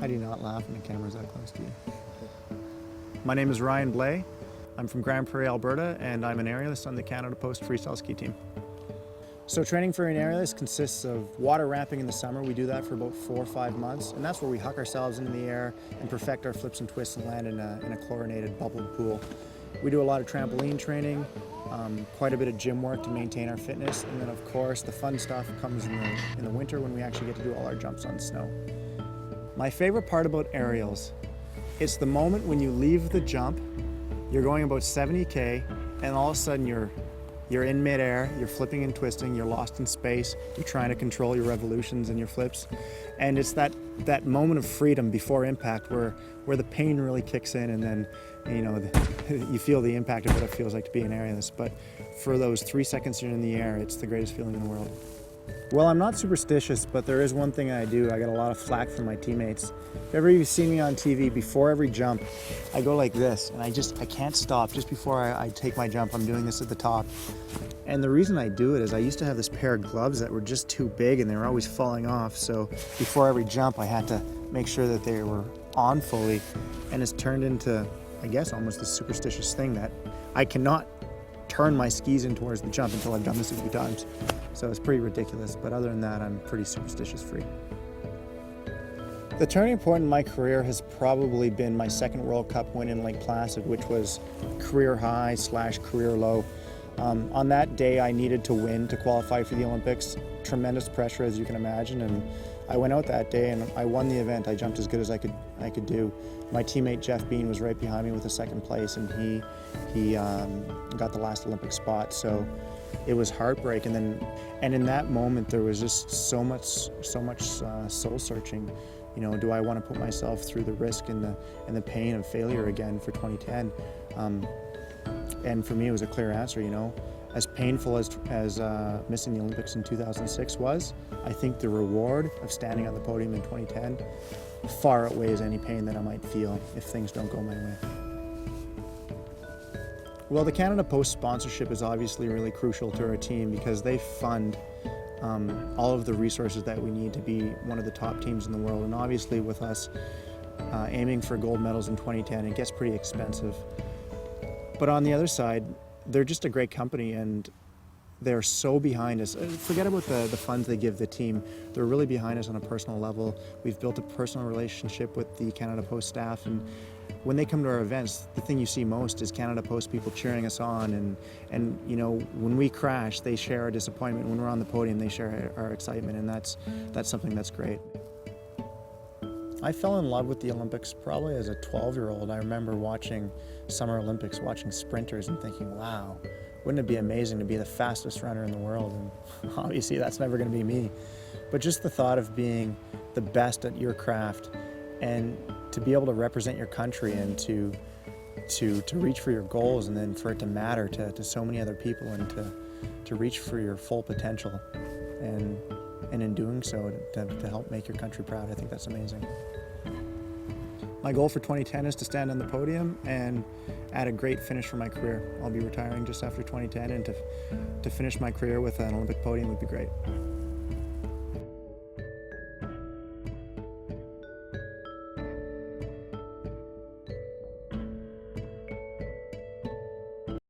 How do you not laugh when the camera's that close to you? My name is Ryan Blais. I'm from Grand Prairie, Alberta, and I'm an aerialist on the Canada Post Freestyle ski team. So training for an aerialist consists of water ramping in the summer. We do that for about 4 or 5 months, and that's where we huck ourselves into the air and perfect our flips and twists and land in a chlorinated bubbled pool. We do a lot of trampoline training, quite a bit of gym work to maintain our fitness, and then of course the fun stuff comes in the winter when we actually get to do all our jumps on snow. My favorite part about aerials, it's the moment when you leave the jump, you're going about 70K, and all of a sudden you're in midair, you're flipping and twisting, you're lost in space, you're trying to control your revolutions and your flips. And it's that moment of freedom before impact where the pain really kicks in, and then you feel the impact of what it feels like to be an aerialist. But for those 3 seconds you're in the air, it's the greatest feeling in the world. Well, I'm not superstitious, but there is one thing I do. I get a lot of flack from my teammates. If ever you see me on TV, before every jump, I go like this, and I can't stop. Just before I take my jump, I'm doing this at the top. And the reason I do it is I used to have this pair of gloves that were just too big and they were always falling off. So before every jump, I had to make sure that they were on fully. And it's turned into, I guess, almost this superstitious thing that I cannot turn my skis in towards the jump until I've done this a few times. So it's pretty ridiculous, but other than that, I'm pretty superstitious free. The turning point in my career has probably been my second World Cup win in Lake Placid, which was career high / career low. On that day, I needed to win to qualify for the Olympics. Tremendous pressure, as you can imagine, and I went out that day and I won the event. I jumped as good as I could do. My teammate Jeff Bean was right behind me with a second place, and he got the last Olympic spot. So it was heartbreak, and in that moment there was just so much soul searching. Do I want to put myself through the risk and the pain of failure again for 2010? And for me, it was a clear answer. As painful as missing the Olympics in 2006 was, I think the reward of standing on the podium in 2010 far outweighs any pain that I might feel if things don't go my way. Well, the Canada Post sponsorship is obviously really crucial to our team because they fund all of the resources that we need to be one of the top teams in the world. And obviously with us aiming for gold medals in 2010, it gets pretty expensive. But on the other side, they're just a great company, and they're so behind us. Forget about the funds they give the team. They're really behind us on a personal level. We've built a personal relationship with the Canada Post staff, and when they come to our events, the thing you see most is Canada Post people cheering us on, and when we crash, they share our disappointment. When we're on the podium, they share our excitement, and that's something that's great. I fell in love with the Olympics probably as a 12-year-old. I remember watching Summer Olympics, watching sprinters and thinking, wow, wouldn't it be amazing to be the fastest runner in the world? And obviously that's never going to be me. But just the thought of being the best at your craft and to be able to represent your country and to reach for your goals, and then for it to matter to so many other people, and to reach for your full potential, and in doing so to help make your country proud. I think that's amazing. My goal for 2010 is to stand on the podium and add a great finish for my career. I'll be retiring just after 2010, and to finish my career with an Olympic podium would be great.